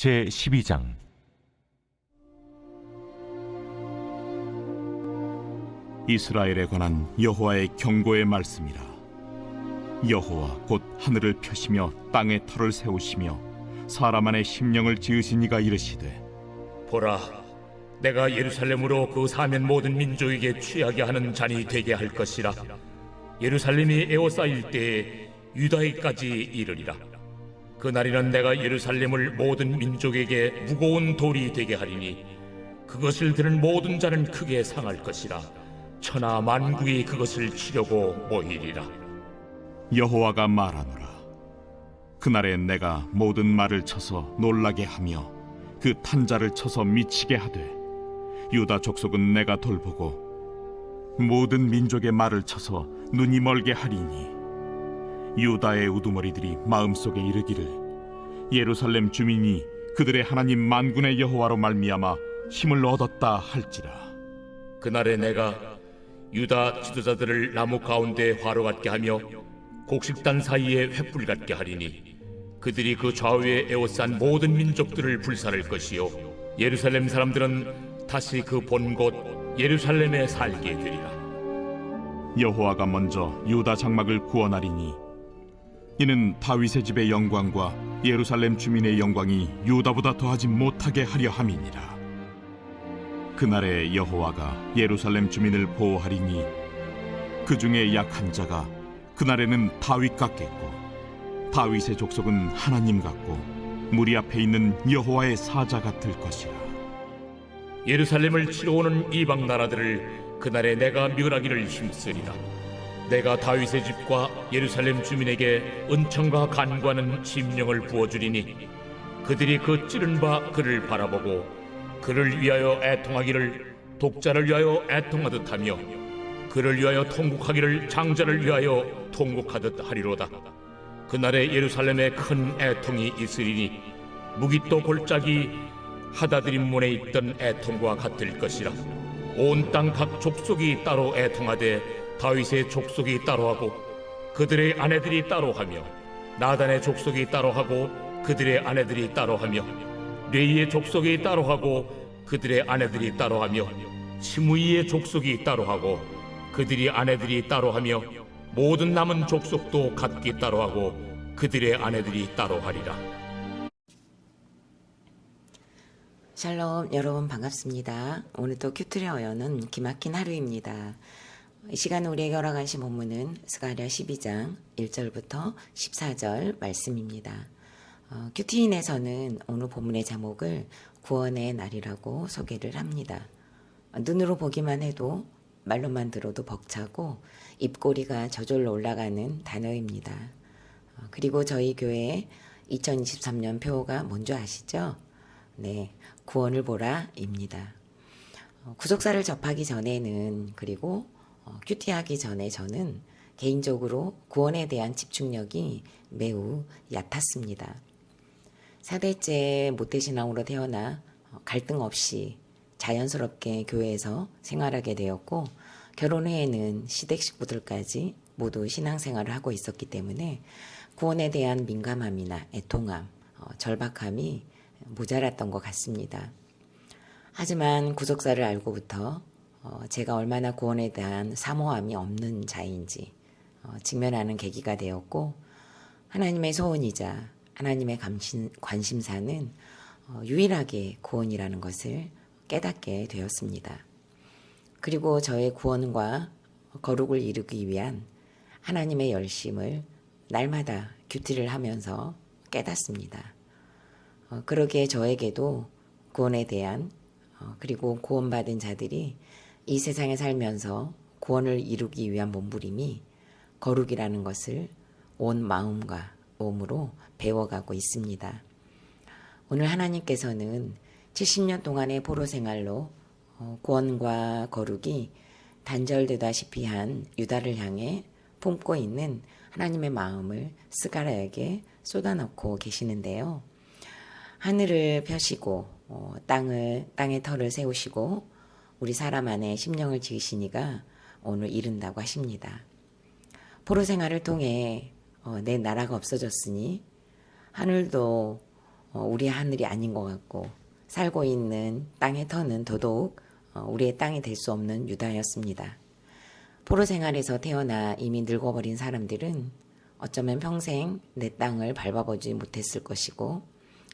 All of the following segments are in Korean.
제12장. 이스라엘에 관한 여호와의 경고의 말씀이라. 여호와 곧 하늘을 펴시며 땅에 터를 세우시며 사람 안에 심령을 지으신 이가 이르시되, 보라, 내가 예루살렘으로 그 사면 모든 민족에게 취하게 하는 잔이 되게 할 것이라. 예루살렘이 에워싸일 때에 유다에까지 이르리라. 그날에는 내가 예루살렘을 모든 민족에게 무거운 돌이 되게 하리니 그것을 드는 모든 자는 크게 상할 것이라. 천하 만국이 그것을 치려고 모이리라. 여호와가 말하노라. 그날에 내가 모든 말을 쳐서 놀라게 하며 그 탄자를 쳐서 미치게 하되, 유다 족속은 내가 돌보고 모든 민족의 말을 쳐서 눈이 멀게 하리니, 유다의 우두머리들이 마음속에 이르기를, 예루살렘 주민이 그들의 하나님 만군의 여호와로 말미암아 힘을 얻었다 할지라. 그날에 내가 유다 지도자들을 나무 가운데 화로 같게 하며 곡식단 사이에 횃불 같게 하리니, 그들이 그 좌우에 에워싼 모든 민족들을 불살할 것이요, 예루살렘 사람들은 다시 그 본 곳 예루살렘에 살게 되리라. 여호와가 먼저 유다 장막을 구원하리니, 이는 다윗의 집의 영광과 예루살렘 주민의 영광이 유다보다 더하지 못하게 하려 함이니라. 그날에 여호와가 예루살렘 주민을 보호하리니, 그 중에 약한 자가 그날에는 다윗 같겠고, 다윗의 족속은 하나님 같고, 무리 앞에 있는 여호와의 사자 같을 것이라. 예루살렘을 치러 오는 이방 나라들을 그날에 내가 멸하기를 힘쓰리라. 내가 다윗의 집과 예루살렘 주민에게 은총과 간구하는 심령을 부어주리니, 그들이 그 찌른 바 그를 바라보고 그를 위하여 애통하기를 독자를 위하여 애통하듯 하며, 그를 위하여 통곡하기를 장자를 위하여 통곡하듯 하리로다. 그날에 예루살렘에 큰 애통이 있으리니, 무깃도 골짜기 하다드림 문에 있던 애통과 같을 것이라. 온 땅 각 족속이 따로 애통하되 다윗의 족속이 따로하고 그들의 아내들이 따로하며, 나단의 족속이 따로하고 그들의 아내들이 따로하며, 레이의 족속이 따로하고 그들의 아내들이 따로하며, 시므이의 족속이 따로하고 그들의 아내들이 따로하며, 모든 남은 족속도 각기 따로하고 그들의 아내들이 따로하리라. 샬롬, 여러분 반갑습니다. 오늘도 큐트리어여는 기막힌 하루입니다. 이 시간 우리에게 허락하신 본문은 스가랴 12장 1절부터 14절 말씀입니다. 큐티인에서는 오늘 본문의 제목을 구원의 날이라고 소개를 합니다. 눈으로 보기만 해도, 말로만 들어도 벅차고 입꼬리가 저절로 올라가는 단어입니다. 그리고 저희 교회의 2023년 표어가 뭔지 아시죠? 네, 구원을 보라입니다. 구속사를 접하기 전에는, 그리고 큐티하기 전에 저는 개인적으로 구원에 대한 집중력이 매우 얕았습니다. 4대째 모태신앙으로 태어나 갈등 없이 자연스럽게 교회에서 생활하게 되었고, 결혼 후에는 시댁 식구들까지 모두 신앙생활을 하고 있었기 때문에 구원에 대한 민감함이나 애통함, 절박함이 모자랐던 것 같습니다. 하지만 구속사를 알고부터 제가 얼마나 구원에 대한 사모함이 없는 자인지 직면하는 계기가 되었고, 하나님의 소원이자 하나님의 관심사는 유일하게 구원이라는 것을 깨닫게 되었습니다. 그리고 저의 구원과 거룩을 이루기 위한 하나님의 열심을 날마다 큐티를 하면서 깨닫습니다. 그러기에 저에게도 구원에 대한, 그리고 구원받은 자들이 이 세상에 살면서 구원을 이루기 위한 몸부림이 거룩이라는 것을 온 마음과 몸으로 배워가고 있습니다. 오늘 하나님께서는 70년 동안의 포로 생활로 구원과 거룩이 단절되다시피 한 유다를 향해 품고 있는 하나님의 마음을 스가랴에게 쏟아넣고 계시는데요. 하늘을 펴시고 땅에 터를 세우시고 우리 사람 안에 심령을 지으시니가 오늘 이른다고 하십니다. 포로 생활을 통해 내 나라가 없어졌으니 하늘도 우리의 하늘이 아닌 것 같고 살고 있는 땅의 터는 더더욱 우리의 땅이 될 수 없는 유다였습니다. 포로 생활에서 태어나 이미 늙어버린 사람들은 어쩌면 평생 내 땅을 밟아보지 못했을 것이고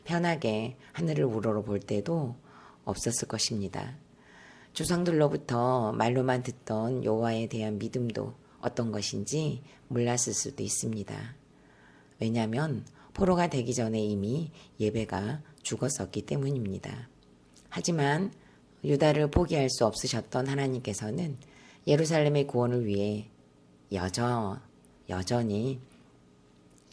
편하게 하늘을 우러러볼 때도 없었을 것입니다. 조상들로부터 말로만 듣던 여호와에 대한 믿음도 어떤 것인지 몰랐을 수도 있습니다. 왜냐하면 포로가 되기 전에 이미 예배가 죽었었기 때문입니다. 하지만 유다를 포기할 수 없으셨던 하나님께서는 예루살렘의 구원을 위해 여전히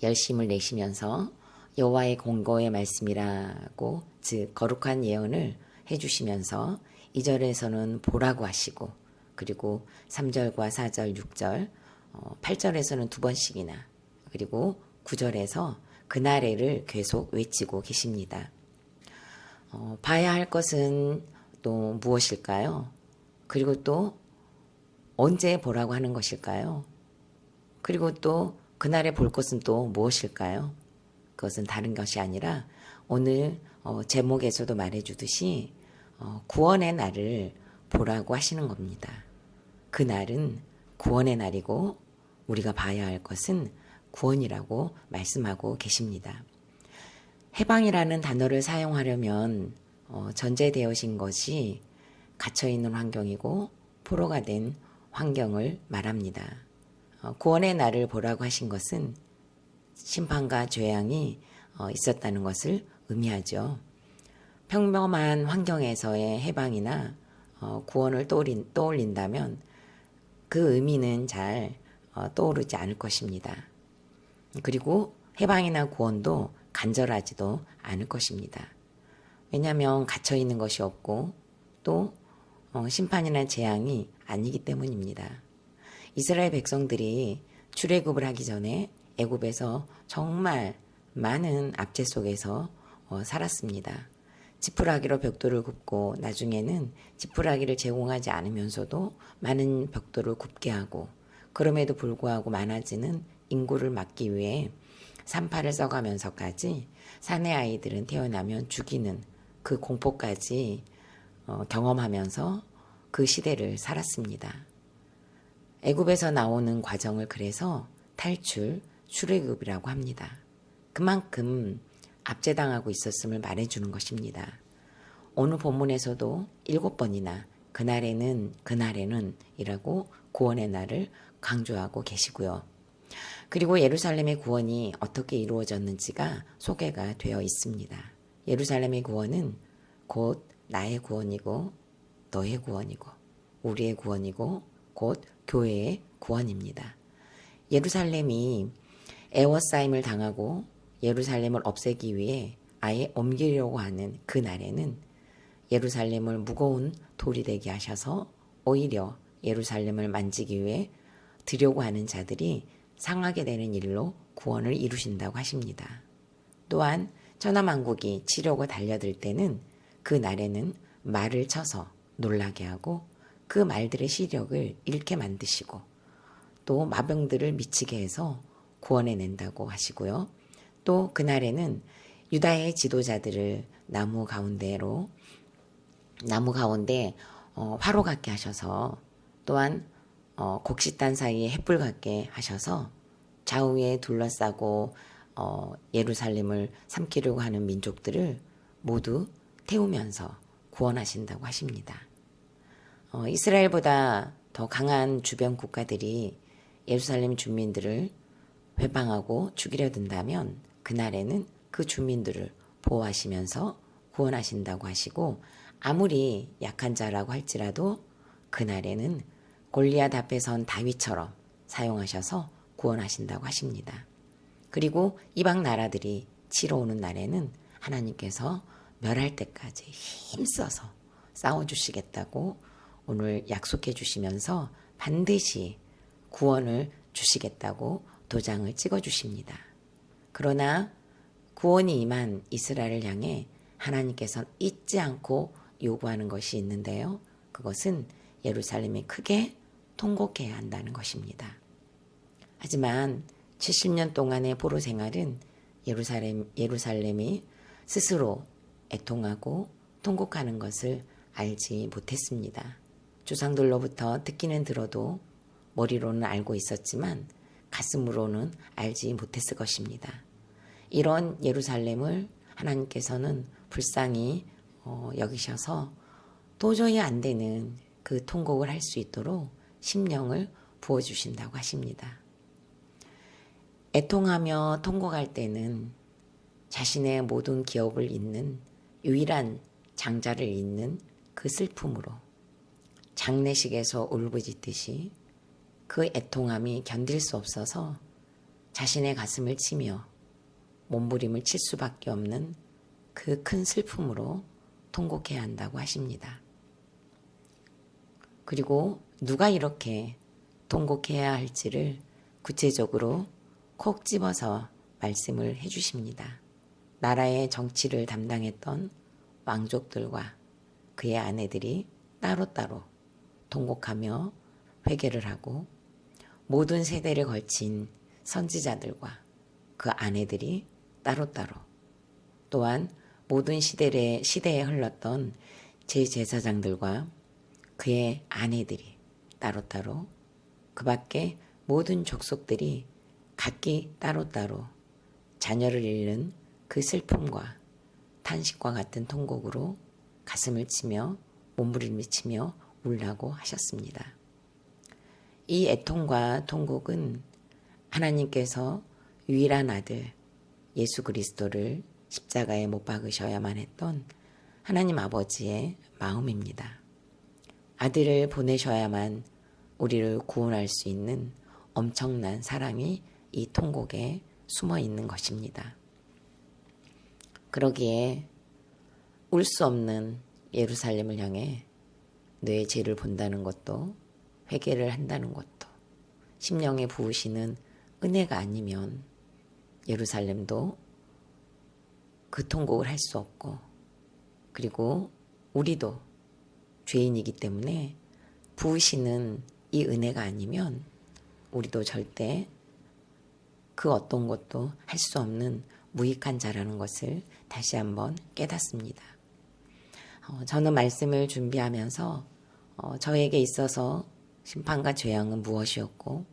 열심을 내시면서 여호와의 공고의 말씀이라고 즉 거룩한 예언을 해주시면서 2절에서는 보라고 하시고 그리고 3절과 4절, 6절, 8절에서는 두 번씩이나 그리고 9절에서 그날에를 계속 외치고 계십니다. 봐야 할 것은 또 무엇일까요? 그리고 또 언제 보라고 하는 것일까요? 그리고 또 그날에 볼 것은 또 무엇일까요? 그것은 다른 것이 아니라 오늘 제목에서도 말해주듯이 구원의 날을 보라고 하시는 겁니다. 그날은 구원의 날이고 우리가 봐야 할 것은 구원이라고 말씀하고 계십니다. 해방이라는 단어를 사용하려면 전제되어진 것이 갇혀있는 환경이고 포로가 된 환경을 말합니다. 구원의 날을 보라고 하신 것은 심판과 죄앙이 있었다는 것을 의미하죠. 평범한 환경에서의 해방이나 구원을 떠올린다면 그 의미는 잘 떠오르지 않을 것입니다. 그리고 해방이나 구원도 간절하지도 않을 것입니다. 왜냐하면 갇혀있는 것이 없고 또 심판이나 재앙이 아니기 때문입니다. 이스라엘 백성들이 출애굽을 하기 전에 애굽에서 정말 많은 압제 속에서 살았습니다. 지푸라기로 벽돌을 굽고 나중에는 지푸라기를 제공하지 않으면서도 많은 벽돌을 굽게 하고 그럼에도 불구하고 많아지는 인구를 막기 위해 산파를 써가면서까지 사내 아이들은 태어나면 죽이는 그 공포까지 경험하면서 그 시대를 살았습니다. 애굽에서 나오는 과정을 그래서 출애굽이라고 합니다. 그만큼 압제당하고 있었음을 말해주는 것입니다. 오늘 본문에서도 7번이나 그날에는 이라고 구원의 날을 강조하고 계시고요. 그리고 예루살렘의 구원이 어떻게 이루어졌는지가 소개가 되어 있습니다. 예루살렘의 구원은 곧 나의 구원이고 너의 구원이고 우리의 구원이고 곧 교회의 구원입니다. 예루살렘이 애워싸임을 당하고 예루살렘을 없애기 위해 아예 옮기려고 하는 그 날에는 예루살렘을 무거운 돌이 되게 하셔서 오히려 예루살렘을 만지기 위해 드려고 하는 자들이 상하게 되는 일로 구원을 이루신다고 하십니다. 또한 천하만국이 치려고 달려들 때는 그 날에는 말을 쳐서 놀라게 하고 그 말들의 시력을 잃게 만드시고 또 마병들을 미치게 해서 구원해낸다고 하시고요. 또 그날에는 유다의 지도자들을 나무 가운데 화로 같게 하셔서 또한 곡식단 사이에 횃불 같게 하셔서 좌우에 둘러싸고 예루살렘을 삼키려고 하는 민족들을 모두 태우면서 구원하신다고 하십니다. 이스라엘보다 더 강한 주변 국가들이 예루살렘 주민들을 회방하고 죽이려 든다면 그날에는 그 주민들을 보호하시면서 구원하신다고 하시고 아무리 약한 자라고 할지라도 그날에는 골리앗 앞에 선 다윗처럼 사용하셔서 구원하신다고 하십니다. 그리고 이방 나라들이 치러 오는 날에는 하나님께서 멸할 때까지 힘써서 싸워주시겠다고 오늘 약속해 주시면서 반드시 구원을 주시겠다고 도장을 찍어 주십니다. 그러나 구원이 임한 이스라엘을 향해 하나님께서 잊지 않고 요구하는 것이 있는데요. 그것은 예루살렘이 크게 통곡해야 한다는 것입니다. 하지만 70년 동안의 포로 생활은 예루살렘이 스스로 애통하고 통곡하는 것을 알지 못했습니다. 조상들로부터 듣기는 들어도 머리로는 알고 있었지만 가슴으로는 알지 못했을 것입니다. 이런 예루살렘을 하나님께서는 불쌍히 여기셔서 도저히 안 되는 그 통곡을 할 수 있도록 심령을 부어주신다고 하십니다. 애통하며 통곡할 때는 자신의 모든 기업을 잇는 유일한 장자를 잇는 그 슬픔으로 장례식에서 울부짖듯이 그 애통함이 견딜 수 없어서 자신의 가슴을 치며 몸부림을 칠 수밖에 없는 그 큰 슬픔으로 통곡해야 한다고 하십니다. 그리고 누가 이렇게 통곡해야 할지를 구체적으로 콕 집어서 말씀을 해주십니다. 나라의 정치를 담당했던 왕족들과 그의 아내들이 따로따로 통곡하며 회개를 하고 모든 세대를 걸친 선지자들과 그 아내들이 따로따로 또한 모든 시대에 흘렀던 제제사장들과 그의 아내들이 따로따로 그 밖에 모든 족속들이 각기 따로따로 자녀를 잃는 그 슬픔과 탄식과 같은 통곡으로 가슴을 치며 몸부림을 치며 울라고 하셨습니다. 이 애통과 통곡은 하나님께서 유일한 아들 예수 그리스도를 십자가에 못 박으셔야만 했던 하나님 아버지의 마음입니다. 아들을 보내셔야만 우리를 구원할 수 있는 엄청난 사랑이 이 통곡에 숨어 있는 것입니다. 그러기에 울 수 없는 예루살렘을 향해 뇌의 죄를 본다는 것도 회개를 한다는 것도 심령에 부으시는 은혜가 아니면 예루살렘도 그 통곡을 할 수 없고 그리고 우리도 죄인이기 때문에 부으시는 이 은혜가 아니면 우리도 절대 그 어떤 것도 할 수 없는 무익한 자라는 것을 다시 한번 깨닫습니다. 저는 말씀을 준비하면서 저에게 있어서 심판과 재앙은 무엇이었고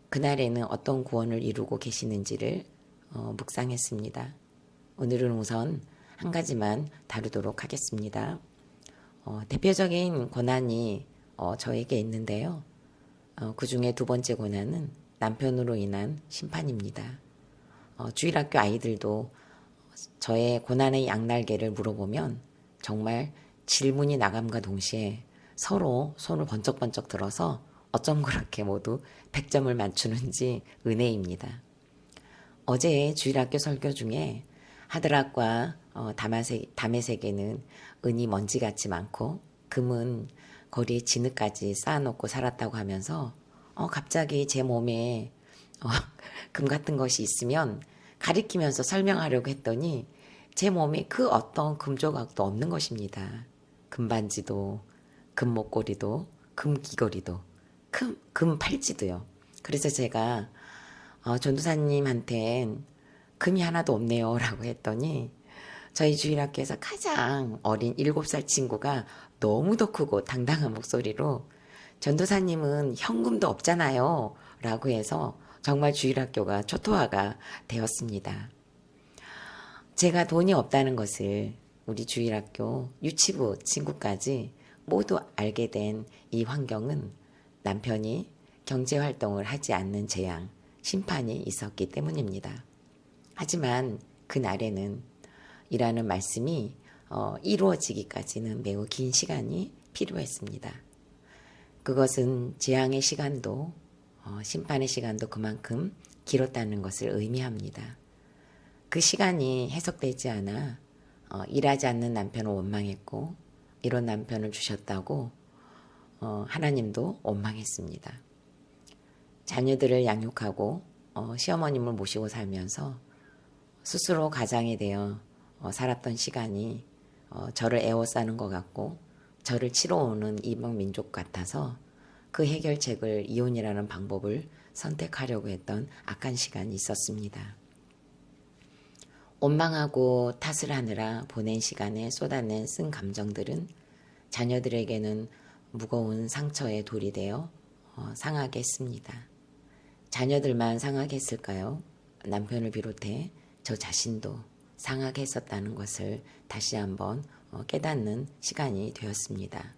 그날에는 어떤 구원을 이루고 계시는지를 묵상했습니다. 오늘은 우선 한 가지만 다루도록 하겠습니다. 대표적인 고난이 저에게 있는데요. 그 중에 두 번째 고난은 남편으로 인한 심판입니다. 주일학교 아이들도 저의 고난의 양날개를 물어보면 정말 질문이 나감과 동시에 서로 손을 번쩍번쩍 들어서 어쩜 그렇게 모두 100점을 맞추는지 은혜입니다. 어제 주일학교 설교 중에 하드락과 다메섹에는 은이 먼지같이 많고 금은 거리에 진흙까지 쌓아놓고 살았다고 하면서 갑자기 제 몸에 금 같은 것이 있으면 가리키면서 설명하려고 했더니 제 몸에 그 어떤 금 조각도 없는 것입니다. 금반지도, 금 목걸이도, 금 귀걸이도, 금 팔찌도요. 그래서 제가 전도사님한텐 금이 하나도 없네요 라고 했더니 저희 주일학교에서 가장 어린 7살 친구가 너무도 크고 당당한 목소리로 전도사님은 현금도 없잖아요 라고 해서 정말 주일학교가 초토화가 되었습니다. 제가 돈이 없다는 것을 우리 주일학교 유치부 친구까지 모두 알게 된 이 환경은 남편이 경제활동을 하지 않는 재앙, 심판이 있었기 때문입니다. 하지만 그날에는 이라는 말씀이 이루어지기까지는 매우 긴 시간이 필요했습니다. 그것은 재앙의 시간도 심판의 시간도 그만큼 길었다는 것을 의미합니다. 그 시간이 해석되지 않아 일하지 않는 남편을 원망했고 이런 남편을 주셨다고 하나님도 원망했습니다. 자녀들을 양육하고 시어머님을 모시고 살면서 스스로 가장에 대해 살았던 시간이 저를 에워싸는 것 같고 저를 치러오는 이방 민족 같아서 그 해결책을 이혼이라는 방법을 선택하려고 했던 악한 시간이 있었습니다. 원망하고 탓을 하느라 보낸 시간에 쏟아낸 쓴 감정들은 자녀들에게는 무거운 상처의 돌이 되어 상하게 했습니다. 자녀들만 상하게 했을까요? 남편을 비롯해 저 자신도 상하게 했었다는 것을 다시 한번 깨닫는 시간이 되었습니다.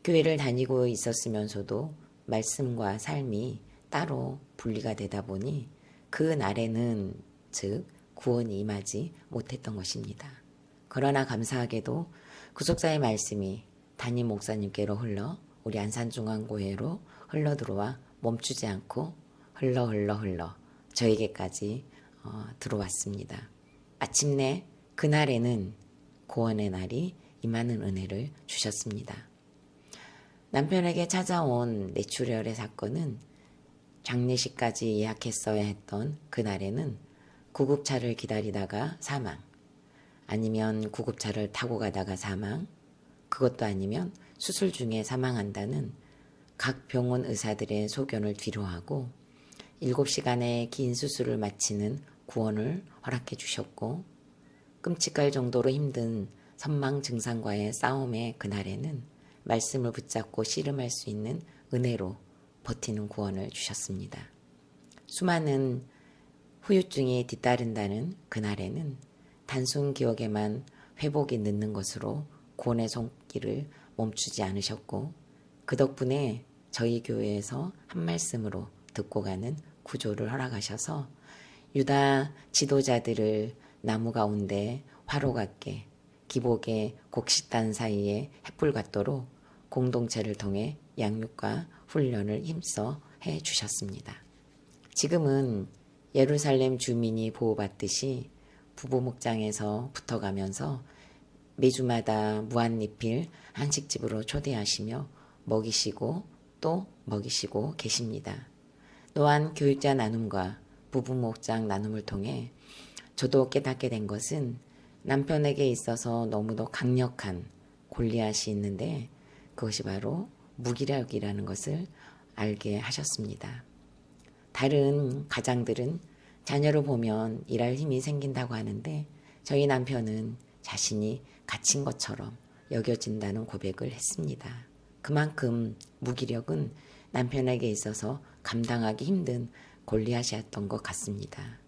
교회를 다니고 있었으면서도 말씀과 삶이 따로 분리가 되다 보니 그 날에는 즉 구원이 임하지 못했던 것입니다. 그러나 감사하게도 구속사의 말씀이 담임 목사님께로 흘러 우리 안산중앙교회로 흘러들어와 멈추지 않고 흘러 저에게까지 들어왔습니다. 마침내 그날에는 구원의 날이 임하는 은혜를 주셨습니다. 남편에게 찾아온 뇌출혈의 사건은 장례식까지 예약했어야 했던 그날에는 구급차를 기다리다가 사망, 아니면 구급차를 타고 가다가 사망, 그것도 아니면 수술 중에 사망한다는 각 병원 의사들의 소견을 뒤로하고 7시간의 긴 수술을 마치는 구원을 허락해 주셨고, 끔찍할 정도로 힘든 선망 증상과의 싸움의 그날에는 말씀을 붙잡고 씨름할 수 있는 은혜로 버티는 구원을 주셨습니다. 수많은 후유증이 뒤따른다는 그날에는 단순 기억에만 회복이 늦는 것으로 구원의 손길을 멈추지 않으셨고, 그 덕분에 저희 교회에서 한 말씀으로 듣고 가는 구조를 허락하셔서 유다 지도자들을 나무 가운데 화로 같게 기복의 곡식단 사이에 햇불 같도록 공동체를 통해 양육과 훈련을 힘써 해 주셨습니다. 지금은 예루살렘 주민이 보호받듯이 부부 목장에서 붙어가면서 매주마다 무한리필 한식집으로 초대하시며 먹이시고 또 먹이시고 계십니다. 또한 교육자 나눔과 부부 목장 나눔을 통해 저도 깨닫게 된 것은 남편에게 있어서 너무도 강력한 골리앗이 있는데 그것이 바로 무기력이라는 것을 알게 하셨습니다. 다른 가장들은 자녀를 보면 일할 힘이 생긴다고 하는데 저희 남편은 자신이 갇힌 것처럼 여겨진다는 고백을 했습니다. 그만큼 무기력은 남편에게 있어서 감당하기 힘든 골리앗이었던 것 같습니다.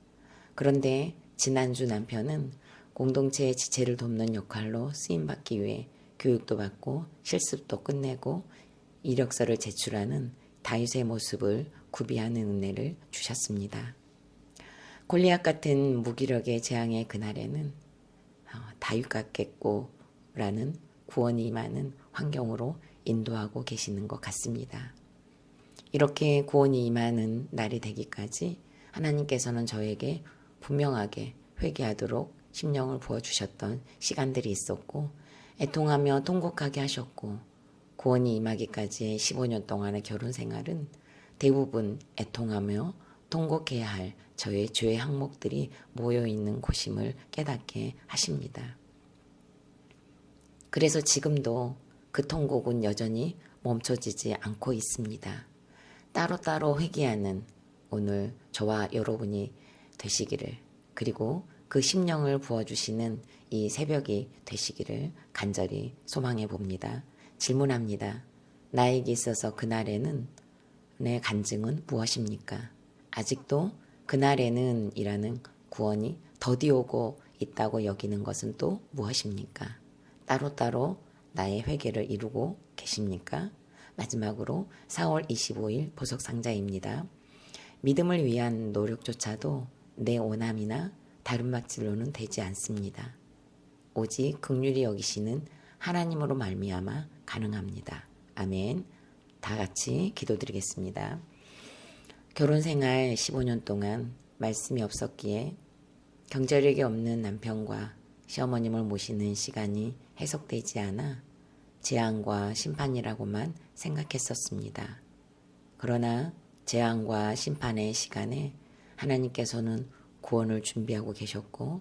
그런데 지난주 남편은 공동체의 지체를 돕는 역할로 쓰임받기 위해 교육도 받고 실습도 끝내고 이력서를 제출하는 다윗의 모습을 구비하는 은혜를 주셨습니다. 골리앗 같은 무기력의 재앙의 그날에는 다윗 같겠고라는 구원이 임하는 환경으로 인도하고 계시는 것 같습니다. 이렇게 구원이 임하는 날이 되기까지 하나님께서는 저에게 분명하게 회개하도록 심령을 부어주셨던 시간들이 있었고 애통하며 통곡하게 하셨고 구원이 임하기까지의 15년 동안의 결혼 생활은 대부분 애통하며 통곡해야 할 저의 죄의 항목들이 모여있는 곳임을 깨닫게 하십니다. 그래서 지금도 그 통곡은 여전히 멈춰지지 않고 있습니다. 따로따로 회개하는 오늘 저와 여러분이 되시기를, 그리고 그 심령을 부어주시는 이 새벽이 되시기를 간절히 소망해 봅니다. 질문합니다. 나에게 있어서 그날에는 내 간증은 무엇입니까? 아직도 그날에는 이라는 구원이 더디오고 있다고 여기는 것은 또 무엇입니까? 따로따로 나의 회개를 이루고 계십니까? 마지막으로 4월 25일 보석상자입니다. 믿음을 위한 노력조차도 내 오남이나 다른 막질로는 되지 않습니다. 오직 긍휼히 여기시는 하나님으로 말미암아 가능합니다. 아멘. 다 같이 기도드리겠습니다. 결혼생활 15년 동안 말씀이 없었기에 경제력이 없는 남편과 시어머님을 모시는 시간이 해석되지 않아 재앙과 심판이라고만 생각했었습니다. 그러나 재앙과 심판의 시간에 하나님께서는 구원을 준비하고 계셨고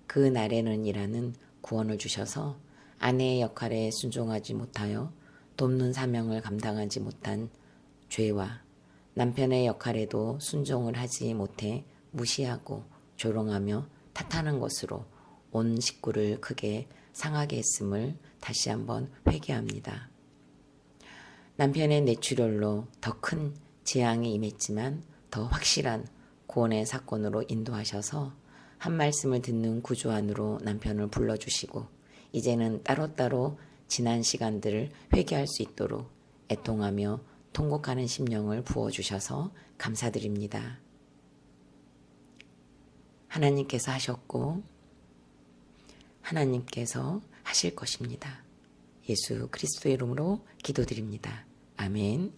그 날에는 이라는 구원을 주셔서 아내의 역할에 순종하지 못하여 돕는 사명을 감당하지 못한 죄와 남편의 역할에도 순종을 하지 못해 무시하고 조롱하며 탓하는 것으로 온 식구를 크게 상하게 했음을 다시 한번 회개합니다. 남편의 뇌출혈로 더 큰 재앙이 임했지만 더 확실한 구원의 사건으로 인도하셔서 한 말씀을 듣는 구주 안으로 남편을 불러주시고 이제는 따로따로 지난 시간들을 회개할 수 있도록 애통하며 통곡하는 심령을 부어주셔서 감사드립니다. 하나님께서 하셨고 하나님께서 하실 것입니다. 예수 그리스도의 이름으로 기도드립니다. 아멘.